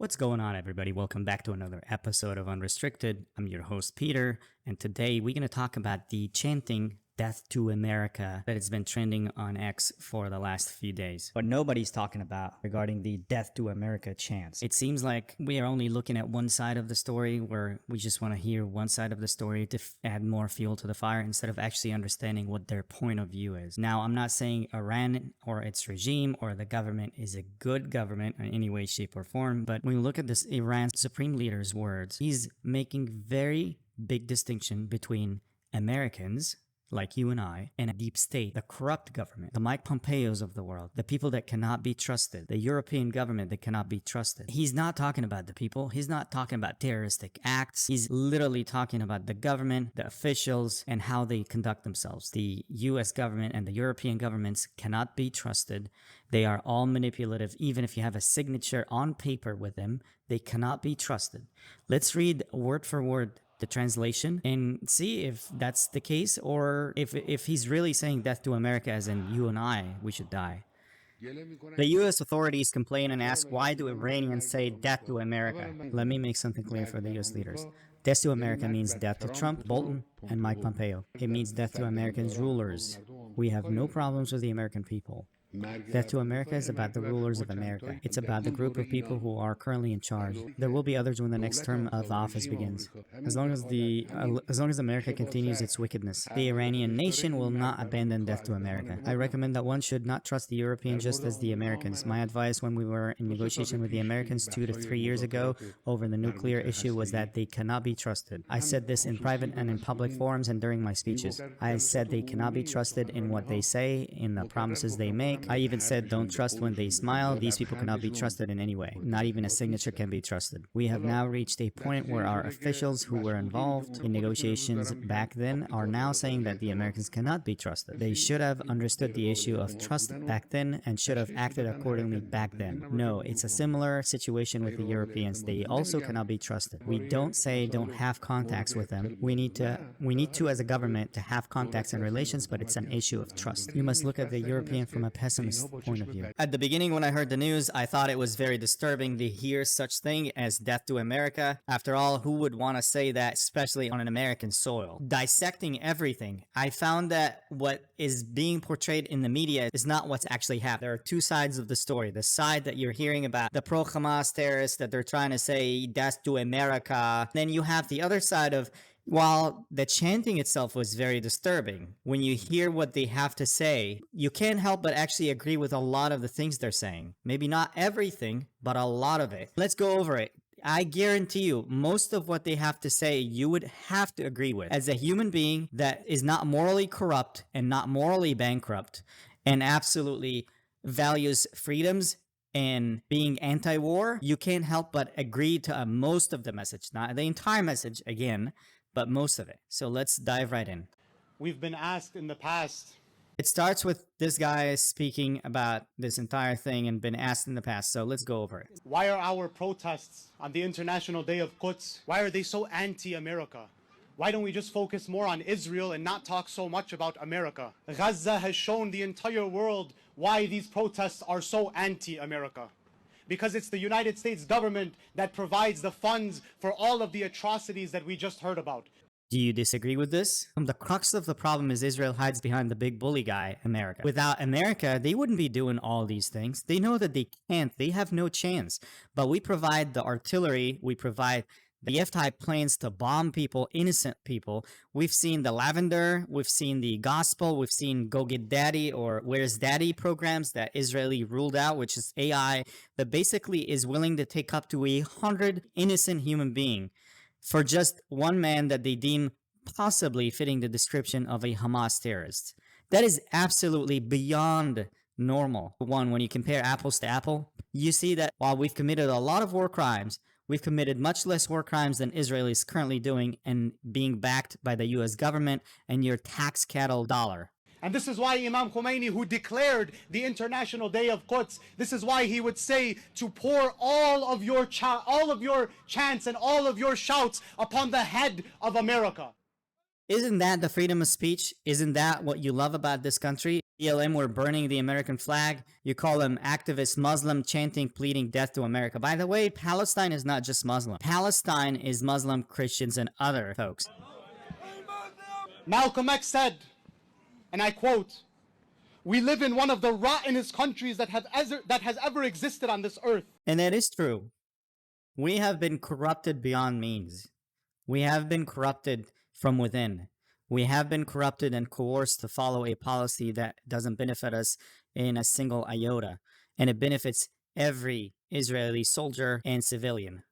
What's going on, everybody? Welcome back to another episode of Unrestricted. I'm your host, Peter, and today we're going to talk about the chanting Death to America that has been trending on X for the last few days. What nobody's talking about regarding the Death to America chants. It seems like we are only looking at one side of the story, where we just want to hear one side of the story to add more fuel to the fire instead of actually understanding what their point of view is. Now, I'm not saying Iran or its regime or the government is a good government in any way, shape, or form, but when you look at this Iran supreme leader's words, he's making very big distinction between Americans like you and I, and a deep state, the corrupt government, the Mike Pompeos of the world, the people that cannot be trusted, the European government that cannot be trusted. He's not talking about the people. He's not talking about terroristic acts. He's literally talking about the government, the officials, and how they conduct themselves. The US government and the European governments cannot be trusted. They are all manipulative. Even if you have a signature on paper with them, they cannot be trusted. Let's read word for word the translation and see if that's the case, or if he's really saying death to America as in you and I, we should die. The US authorities complain and ask, why do Iranians say death to America? Let me make something clear for the US leaders. Death to America means death to Trump, Bolton, and Mike Pompeo. It means death to Americans' rulers. We have no problems with the American people. Death to America is about the rulers of America. It's about the group of people who are currently in charge. There will be others when the next term of office begins. As long as America continues its wickedness, the Iranian nation will not abandon death to America. I recommend that one should not trust the Europeans just as the Americans. My advice when we were in negotiation with the Americans 2 to 3 years ago over the nuclear issue was that they cannot be trusted. I said this in private and in public forums and during my speeches. I said they cannot be trusted in what they say, in the promises they make. I even said don't trust when they smile. These people cannot be trusted in any way. Not even a signature can be trusted. We have now reached a point where our officials who were involved in negotiations back then are now saying that the Americans cannot be trusted. They should have understood the issue of trust back then and should have acted accordingly back then. No, it's a similar situation with the Europeans. They also cannot be trusted. We don't say don't have contacts with them. We need to as a government to have contacts and relations, but it's an issue of trust. You must look at the European from a pessimist point of view. At the beginning, when I heard the news, I thought it was very disturbing to hear such thing as death to America. After all, who would want to say that, especially on an American soil? Dissecting everything, I found that what is being portrayed in the media is not what's actually happening. There are two sides of the story. The side that you're hearing about the pro-Hamas terrorists that they're trying to say death to America. Then you have the other side of, while the chanting itself was very disturbing, when you hear what they have to say, you can't help but actually agree with a lot of the things they're saying. Maybe not everything, but a lot of it. Let's go over it. I guarantee you, most of what they have to say, you would have to agree with. As a human being that is not morally corrupt and not morally bankrupt and absolutely values freedoms and being anti-war, you can't help but agree to most of the message. Not the entire message, again, but most of it. So let's dive right in. We've been asked in the past. It starts with this guy speaking about this entire thing and been asked in the past. So let's go over it. Why are our protests on the International Day of Quds, why are they so anti-America? Why don't we just focus more on Israel and not talk so much about America? Gaza has shown the entire world why these protests are so anti-America. Because it's the United States government that provides the funds for all of the atrocities that we just heard about. Do you disagree with this? The crux of the problem is Israel hides behind the big bully guy, America. Without America, they wouldn't be doing all these things. They know that they can't. They have no chance. But we provide the artillery. We provide the F-type planes to bomb people, innocent people. We've seen the Lavender, we've seen the Gospel, we've seen Go Get Daddy or Where's Daddy programs that Israeli ruled out, which is AI, that basically is willing to take up to 100 innocent human beings for just one man that they deem possibly fitting the description of a Hamas terrorist. That is absolutely beyond normal. One, when you compare apples to apple, you see that while we've committed a lot of war crimes, we've committed much less war crimes than Israel is currently doing and being backed by the US government and your tax cattle dollar. And this is why Imam Khomeini, who declared the International Day of Quds, this is why he would say to pour all of your chants and all of your shouts upon the head of America. Isn't that the freedom of speech? Isn't that what you love about this country? BLM were burning the American flag. You call them activist Muslim chanting, pleading death to America. By the way, Palestine is not just Muslim. Palestine is Muslim, Christians, and other folks. Malcolm X said, and I quote, "We live in one of the rottenest countries that has ever existed on this earth." And that is true. We have been corrupted beyond means. We have been corrupted from within. We have been corrupted and coerced to follow a policy that doesn't benefit us in a single iota, and it benefits every Israeli soldier and civilian.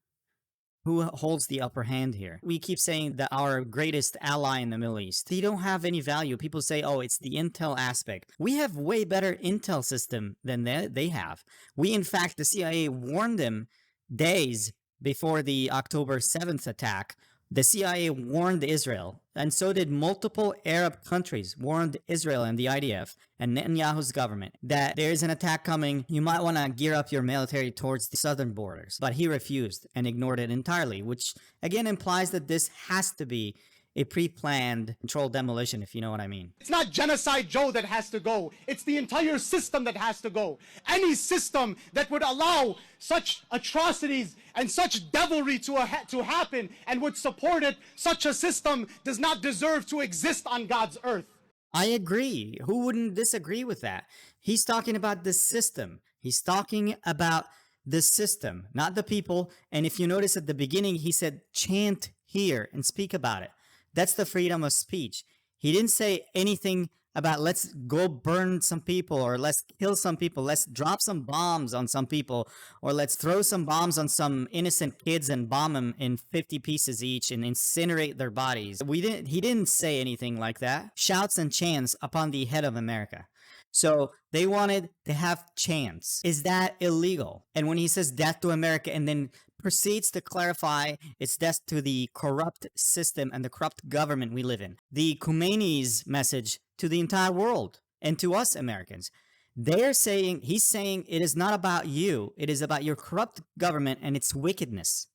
Who holds the upper hand here? We keep saying that our greatest ally in the Middle East, they don't have any value. People say, oh, it's the intel aspect. We have way better intel system than they have. We, in fact, the CIA warned them days before the October 7th attack. The CIA warned Israel, and so did multiple Arab countries, warned Israel and the IDF and Netanyahu's government that there is an attack coming. You might want to gear up your military towards the southern borders. But he refused and ignored it entirely, which again implies that this has to be a pre-planned controlled demolition, if you know what I mean. It's not Genocide Joe that has to go. It's the entire system that has to go. Any system that would allow such atrocities and such devilry to happen and would support it, such a system does not deserve to exist on God's earth. I agree. Who wouldn't disagree with that? He's talking about the system. He's talking about the system, not the people. And if you notice at the beginning, he said, chant here and speak about it. That's the freedom of speech. He didn't say anything about let's go burn some people or let's kill some people, let's drop some bombs on some people, or let's throw some bombs on some innocent kids and bomb them in 50 pieces each and incinerate their bodies. He didn't say anything like that. Shouts and chants upon the head of America. So they wanted to have chants. Is that illegal? And when he says death to America and then proceeds to clarify it's death to the corrupt system and the corrupt government we live in. The Khomeini's message to the entire world and to us Americans. He's saying it is not about you. It is about your corrupt government and its wickedness.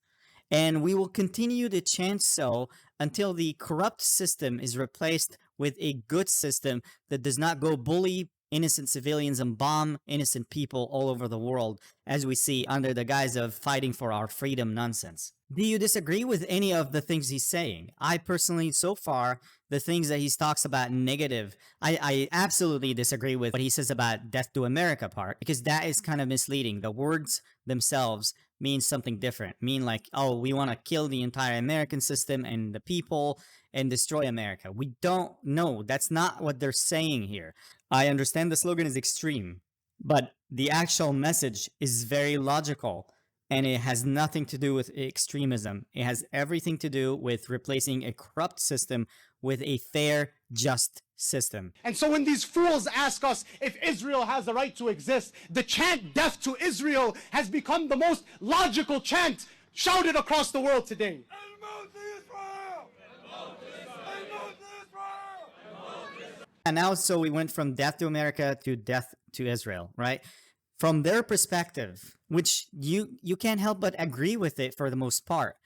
And we will continue to chant so until the corrupt system is replaced with a good system that does not go bully innocent civilians and bomb innocent people all over the world, as we see under the guise of fighting for our freedom nonsense. Do you disagree with any of the things he's saying? I personally, so far, the things that he talks about negative, I absolutely disagree with what he says about death to America part, because that is kind of misleading. The words themselves mean something different. Mean like, oh, we want to kill the entire American system and the people and destroy America. We don't know. That's not what they're saying here. I understand the slogan is extreme, but the actual message is very logical. And it has nothing to do with extremism. It has everything to do with replacing a corrupt system with a fair, just system. And so when these fools ask us if Israel has the right to exist, the chant death to Israel has become the most logical chant shouted across the world today. And now, so we went from death to America to death to Israel, right? From their perspective, which you can't help but agree with it for the most part,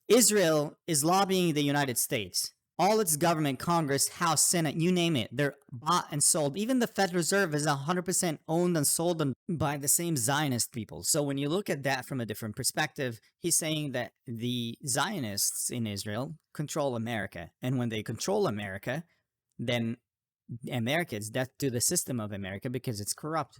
Israel is lobbying the United States. All its government, Congress, House, Senate, you name it, they're bought and sold. Even the Federal Reserve is 100% owned and sold by the same Zionist people. So when you look at that from a different perspective, he's saying that the Zionists in Israel control America. And when they control America, then America is death to the system of America because it's corrupt.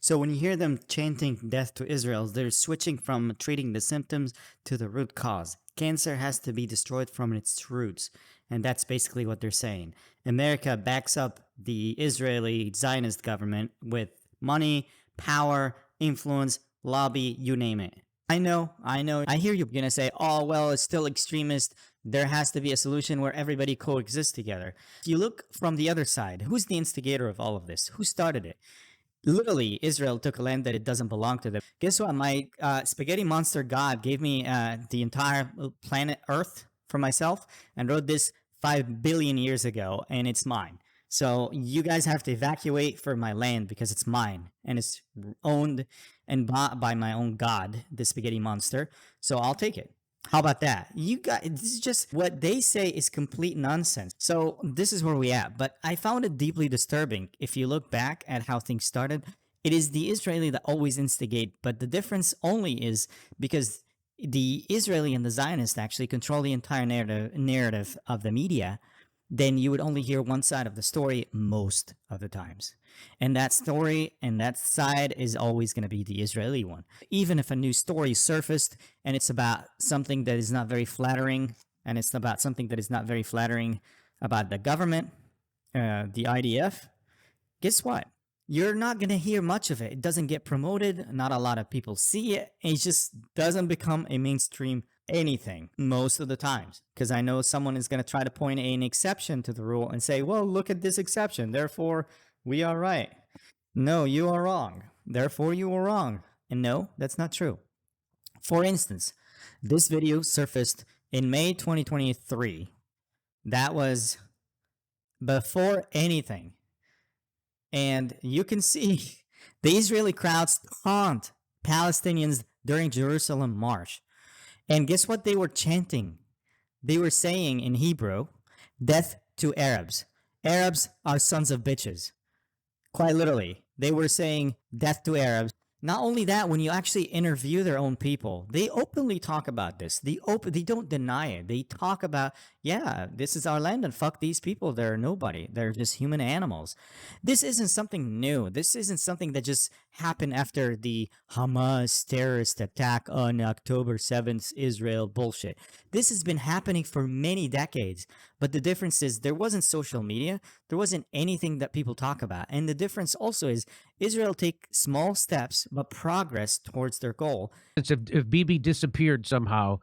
So when you hear them chanting death to Israel, they're switching from treating the symptoms to the root cause. Cancer has to be destroyed from its roots. And that's basically what they're saying. America backs up the Israeli Zionist government with money, power, influence, lobby, you name it. I know. I hear you're going to say, oh, well, it's still extremist. There has to be a solution where everybody coexists together. If you look from the other side, who's the instigator of all of this? Who started it? Literally, Israel took a land that it doesn't belong to them. Guess what? My spaghetti monster god gave me the entire planet Earth for myself and wrote this 5 billion years ago, and it's mine. So you guys have to evacuate for my land because it's mine, and it's owned and bought by my own god, the spaghetti monster. So I'll take it. How about that? You got this is just what they say is complete nonsense. So this is where we at. But I found it deeply disturbing. If you look back at how things started, it is the Israeli that always instigate, but the difference only is because the Israeli and the Zionists actually control the entire narrative of the media, then you would only hear one side of the story most of the times. And that story and that side is always going to be the Israeli one. Even if a new story surfaced and it's about something that is not very flattering, and it's about something that is not very flattering about the government, the IDF, guess what? You're not going to hear much of it. It doesn't get promoted. Not a lot of people see it. It just doesn't become a mainstream anything most of the times. Because I know someone is going to try to point an exception to the rule and say, well, look at this exception. Therefore, we are right. No, you are wrong. Therefore, you are wrong. And no, that's not true. For instance, this video surfaced in May 2023. That was before anything. And you can see the Israeli crowds taunt Palestinians during Jerusalem March. And guess what they were chanting? They were saying in Hebrew, death to Arabs. Arabs are sons of bitches. Quite literally, they were saying death to Arabs. Not only that, when you actually interview their own people, they openly talk about this. They don't deny it. They talk about, yeah, this is our land and fuck these people. They're nobody. They're just human animals. This isn't something new. This isn't something that just happened after the Hamas terrorist attack on October 7th Israel bullshit. This has been happening for many decades. But the difference is there wasn't social media. There wasn't anything that people talk about. And the difference also is Israel take small steps, but progress towards their goal. If Bibi disappeared somehow,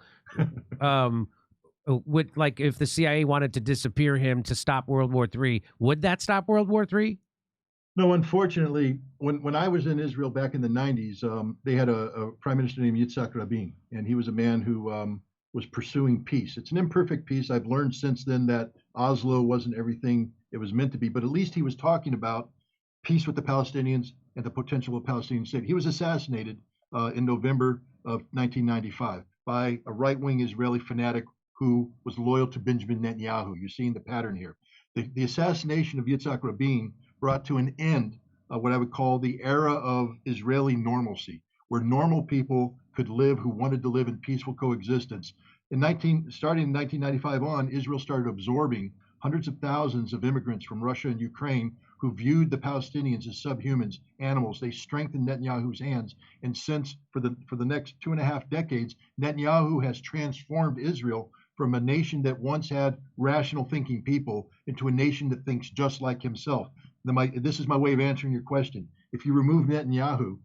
would, like, if the CIA wanted to disappear him to stop World War III, would that stop World War III? No, unfortunately, when I was in Israel back in the 90s, they had a prime minister named Yitzhak Rabin, and he was a man who was pursuing peace. It's an imperfect peace. I've learned since then that Oslo wasn't everything it was meant to be, but at least he was talking about peace with the Palestinians and the potential of a Palestinian state. He was assassinated in November of 1995 by a right-wing Israeli fanatic who was loyal to Benjamin Netanyahu. You're seeing the pattern here. The assassination of Yitzhak Rabin brought to an end what I would call the era of Israeli normalcy, where normal people could live who wanted to live in peaceful coexistence. Starting in 1995 on, Israel started absorbing hundreds of thousands of immigrants from Russia and Ukraine who viewed the Palestinians as subhumans, animals. They strengthened Netanyahu's hands. And since, for the next 2.5 decades, Netanyahu has transformed Israel from a nation that once had rational thinking people into a nation that thinks just like himself. This is my way of answering your question. If you remove Netanyahu,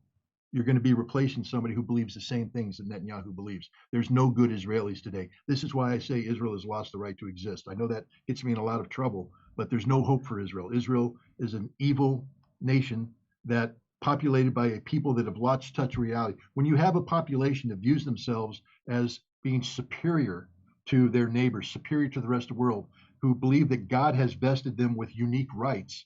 you're going to be replacing somebody who believes the same things that Netanyahu believes. There's no good Israelis today. This is why I say Israel has lost the right to exist. I know that gets me in a lot of trouble, but there's no hope for Israel. Israel is an evil nation that populated by a people that have lost touch with reality. When you have a population that views themselves as being superior to their neighbors, superior to the rest of the world, who believe that God has vested them with unique rights,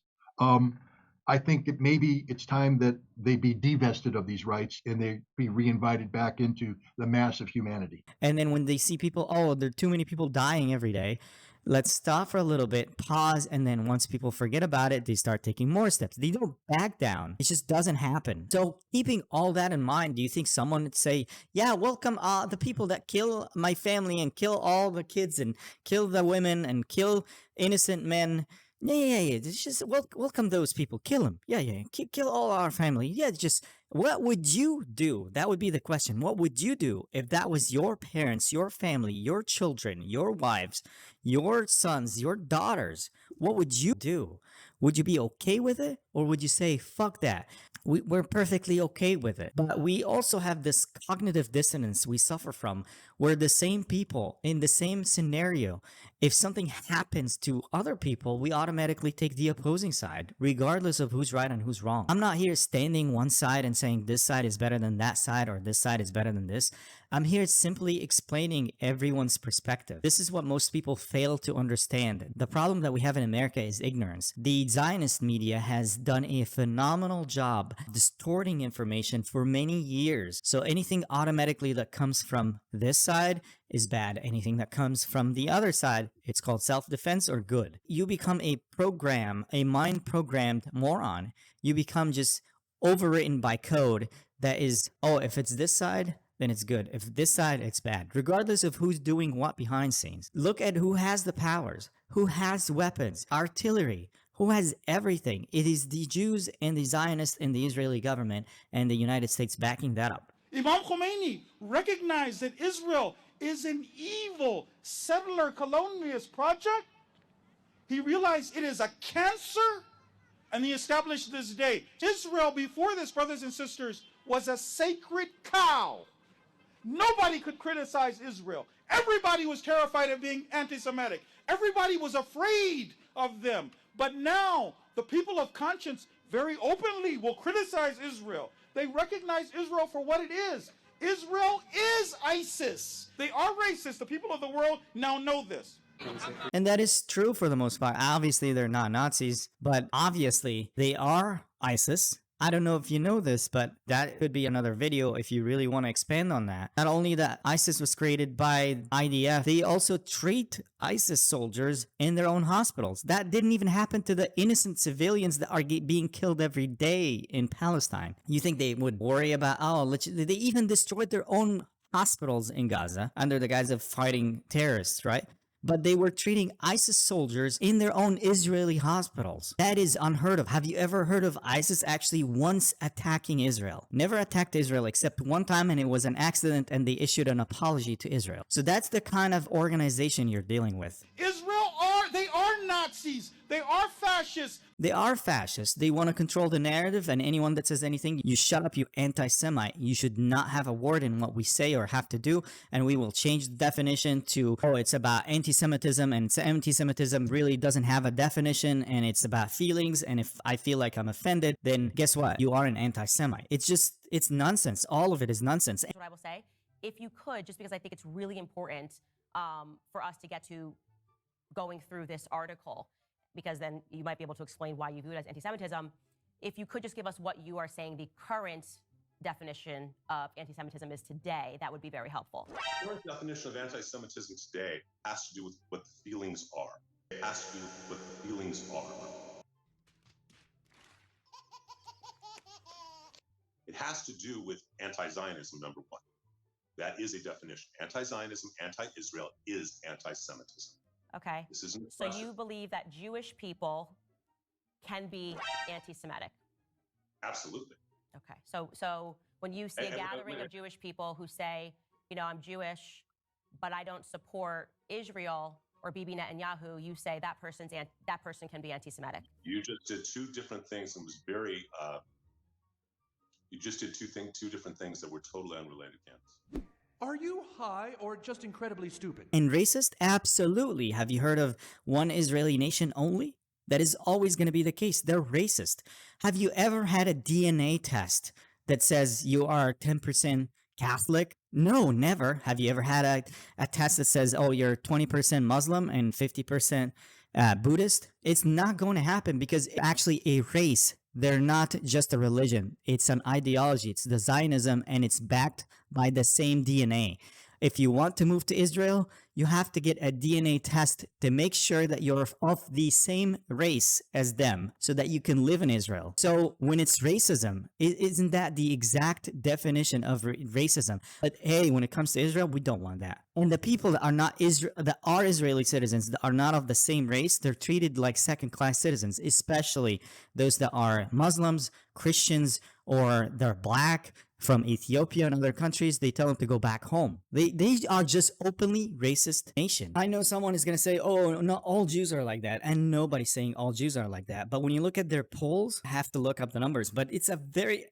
I think that maybe it's time that they be divested of these rights and they be reinvited back into the mass of humanity. And then when they see people, oh, there are too many people dying every day, let's stop for a little bit, pause, and then once people forget about it, they start taking more steps. They don't back down. It just doesn't happen. So keeping all that in mind, do you think someone would say, yeah, welcome the people that kill my family and kill all the kids and kill the women and kill innocent men? Yeah. It's just welcome those people. Kill them. Yeah. Kill all our family. Yeah. Just what would you do? That would be the question. What would you do if that was your parents, your family, your children, your wives, your sons, your daughters? What would you do? Would you be okay with it, or would you say fuck that? We're perfectly okay with it. But we also have this cognitive dissonance we suffer from where the same people in the same scenario, if something happens to other people, we automatically take the opposing side, regardless of who's right and who's wrong. I'm not here standing one side and saying this side is better than that side or this side is better than this. I'm here simply explaining everyone's perspective. This is what most people fail to understand. The problem that we have in America is ignorance. The Zionist media has done a phenomenal job distorting information for many years. So anything automatically that comes from this side is bad. Anything that comes from the other side, it's called self-defense or good. You become a mind-programmed moron. You become just overwritten by code that is, oh, if it's this side, then it's good. If this side, it's bad. Regardless of who's doing what behind scenes. Look at who has the powers, who has weapons, artillery, who has everything. It is the Jews and the Zionists and the Israeli government and the United States backing that up. Imam Khomeini recognized that Israel is an evil settler colonialist project. He realized it is a cancer, and he established this day. Israel, before this, brothers and sisters, was a sacred cow. Nobody could criticize Israel. Everybody was terrified of being anti-Semitic. Everybody was afraid of them. But now, the people of conscience very openly will criticize Israel. They recognize Israel for what it is. Israel is ISIS. They are racist. The people of the world now know this. And that is true for the most part. Obviously, they're not Nazis, but obviously, they are ISIS. I don't know if you know this, but that could be another video if you really want to expand on that. Not only that ISIS was created by IDF, they also treat ISIS soldiers in their own hospitals. That didn't even happen to the innocent civilians that are being killed every day in Palestine. You think they would worry about, they even destroyed their own hospitals in Gaza under the guise of fighting terrorists, right? But they were treating ISIS soldiers in their own Israeli hospitals. That is unheard of. Have you ever heard of ISIS actually once attacking Israel? Never attacked Israel except one time, and it was an accident, and they issued an apology to Israel. So that's the kind of organization you're dealing with. They are Nazis. They are fascists. They are fascists. They want to control the narrative, and anyone that says anything, you shut up, you anti-Semite. You should not have a word in what we say or have to do, and we will change the definition to, oh, it's about anti-Semitism, and anti-Semitism really doesn't have a definition, and it's about feelings, and if I feel like I'm offended, then guess what? You are an anti-Semite. It's nonsense. All of it is nonsense. That's what I will say. If you could, just because I think it's really important for us to get to going through this article, because then you might be able to explain why you view it as anti-Semitism. If you could just give us what you are saying the current definition of anti-Semitism is today, that would be very helpful. The current definition of anti-Semitism today has to do with what the feelings are. It has to do with what the feelings are. It has to do with anti-Zionism, number one. That is a definition. Anti-Zionism, anti-Israel is anti-Semitism. Okay. This isn't so you believe that Jewish people can be anti-Semitic? Absolutely. Okay. So when you see a gathering of Jewish people who say, you know, I'm Jewish, but I don't support Israel or Bibi Netanyahu, you say that person can be anti-Semitic. You just did two different things and was very. You just did two different things that were totally unrelated, Candace. Are you high or just incredibly stupid? And racist? Absolutely. Have you heard of one Israeli nation only? That is always going to be the case. They're racist. Have you ever had a DNA test that says you are 10% Catholic? No, never. Have you ever had a test that says, oh, you're 20% Muslim and 50% Buddhist? It's not going to happen because it's actually a race. They're not just a religion. It's an ideology. It's the Zionism, and it's backed by the same DNA. If you want to move to Israel, you have to get a DNA test to make sure that you're of the same race as them so that you can live in Israel. So when it's racism, isn't that the exact definition of racism? But hey, when it comes to Israel, we don't want that. And the people that are not that are Israeli citizens that are not of the same race, they're treated like second-class citizens, especially those that are Muslims, Christians, or they're black from Ethiopia and other countries. They tell them to go back home. They are just openly racist nation. I know someone is going to say, oh, not all Jews are like that. And nobody's saying all Jews are like that. But when you look at their polls, I have to look up the numbers. But it's a very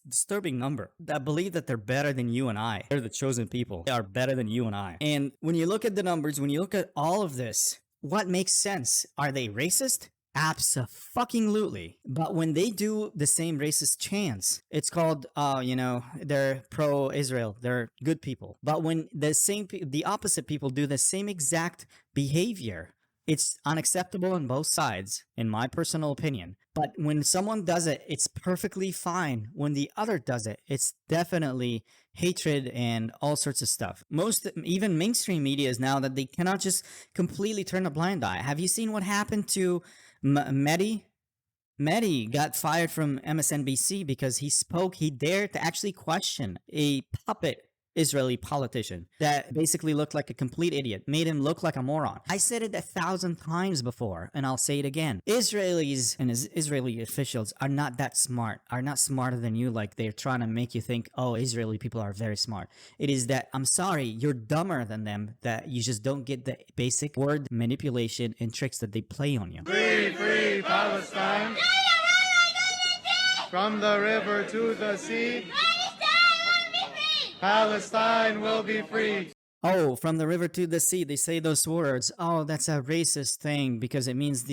disturbing number. I believe that they're better than you and I. They're the chosen people. They are better than you and I. And when you look at the numbers, when you look at all of this, what makes sense? Are they racist? Abso-fucking-lutely. But when they do the same racist chants, it's called, they're pro-Israel, they're good people. But when the opposite people do the same exact behavior, it's unacceptable on both sides, in my personal opinion. But when someone does it, it's perfectly fine. When the other does it, it's definitely hatred and all sorts of stuff. Even mainstream media is now that they cannot just completely turn a blind eye. Have you seen what happened to Mehdi? Mehdi got fired from MSNBC because he dared to actually question a puppet Israeli politician that basically looked like a complete idiot, made him look like a moron. I said it 1,000 times before, and I'll say it again. Israelis and Israeli officials are not that smart, are not smarter than you, like they're trying to make you think, oh, Israeli people are very smart. It is that, I'm sorry, you're dumber than them, that you just don't get the basic word manipulation and tricks that they play on you. Free, free Palestine! From the river to the sea, Palestine will be free. Oh, from the river to the sea, they say those words. Oh, that's a racist thing because it means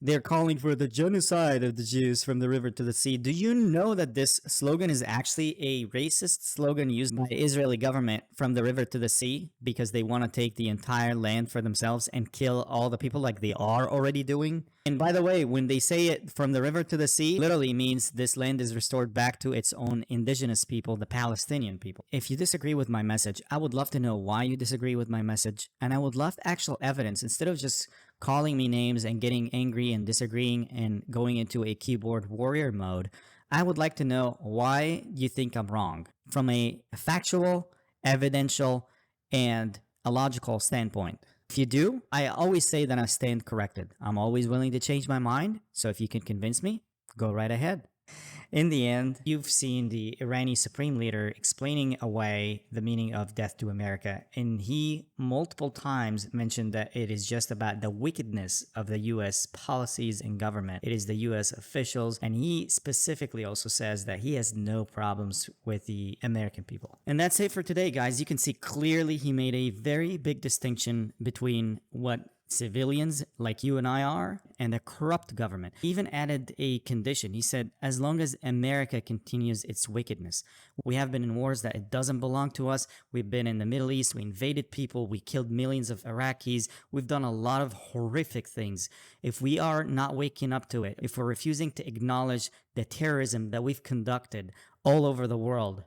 they're calling for the genocide of the Jews from the river to the sea. Do you know that this slogan is actually a racist slogan used by the Israeli government, from the river to the sea, because they want to take the entire land for themselves and kill all the people like they are already doing? And by the way, when they say it from the river to the sea, literally means this land is restored back to its own indigenous people, the Palestinian people. If you disagree with my message, I would love to know why you disagree with my message, and I would love actual evidence instead of just calling me names and getting angry and disagreeing and going into a keyboard warrior mode. I would like to know why you think I'm wrong from a factual, evidential, and a logical standpoint. If you do, I always say that I stand corrected. I'm always willing to change my mind, so if you can convince me, go right ahead. In the end, you've seen the Iranian supreme leader explaining away the meaning of death to America, and he multiple times mentioned that it is just about the wickedness of the U.S. policies and government. It is the U.S. officials, and he specifically also says that he has no problems with the American people. And that's it for today, guys. You can see clearly he made a very big distinction between what civilians like you and I are, and a corrupt government. He even added a condition. He said, as long as America continues its wickedness. We have been in wars that it doesn't belong to us. We've been in the Middle East. We invaded people. We killed millions of Iraqis. We've done a lot of horrific things. If we are not waking up to it, if we're refusing to acknowledge the terrorism that we've conducted all over the world,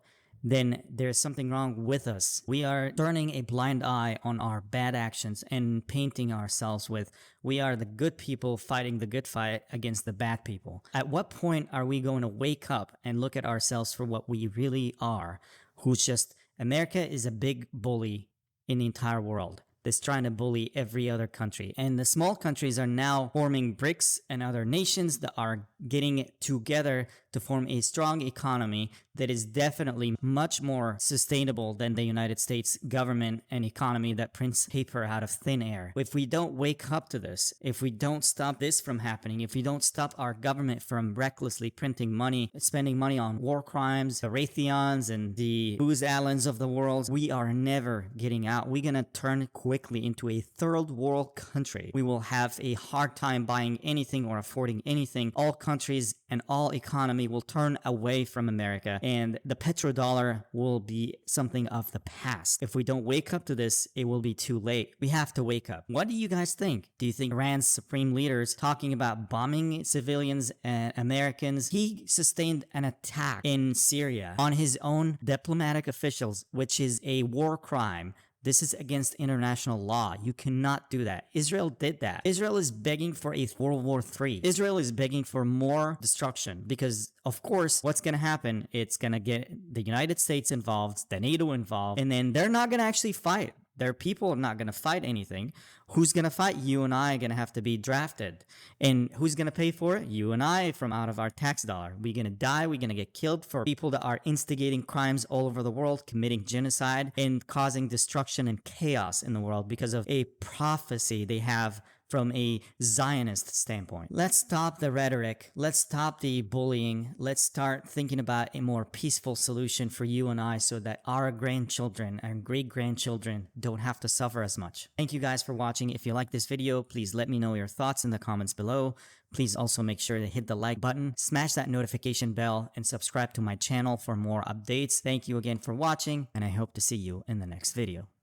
then there's something wrong with us. We are turning a blind eye on our bad actions and painting ourselves with, we are the good people fighting the good fight against the bad people. At what point are we going to wake up and look at ourselves for what we really are? Who's just, America is a big bully in the entire world that's trying to bully every other country. And the small countries are now forming BRICS and other nations that are getting together to form a strong economy that is definitely much more sustainable than the United States government and economy that prints paper out of thin air. If we don't wake up to this, if we don't stop this from happening, if we don't stop our government from recklessly printing money, spending money on war crimes, the Raytheons and the Booz Allens of the world, we are never getting out. We're gonna turn quickly into a third world country. We will have a hard time buying anything or affording anything. All countries and all economy will turn away from America, and the petrodollar will be something of the past. If we don't wake up to this, it will be too late. We have to wake up. What do you guys think? Do you think Iran's supreme leaders talking about bombing civilians and Americans? He sustained an attack in Syria on his own diplomatic officials, which is a war crime. This is against international law. You cannot do that. Israel did that. Israel is begging for a World War III. Israel is begging for more destruction because, of course, what's going to happen? It's going to get the United States involved, the NATO involved, and then they're not going to actually fight. Their people are not going to fight anything. Who's going to fight? You and I are going to have to be drafted. And who's going to pay for it? You and I, from out of our tax dollar. We're going to die. We're going to get killed for people that are instigating crimes all over the world, committing genocide, and causing destruction and chaos in the world because of a prophecy they have from a Zionist standpoint. Let's stop the rhetoric. Let's stop the bullying. Let's start thinking about a more peaceful solution for you and I so that our grandchildren and great-grandchildren don't have to suffer as much. Thank you guys for watching. If you like this video, please let me know your thoughts in the comments below. Please also make sure to hit the like button, smash that notification bell, and subscribe to my channel for more updates. Thank you again for watching, and I hope to see you in the next video.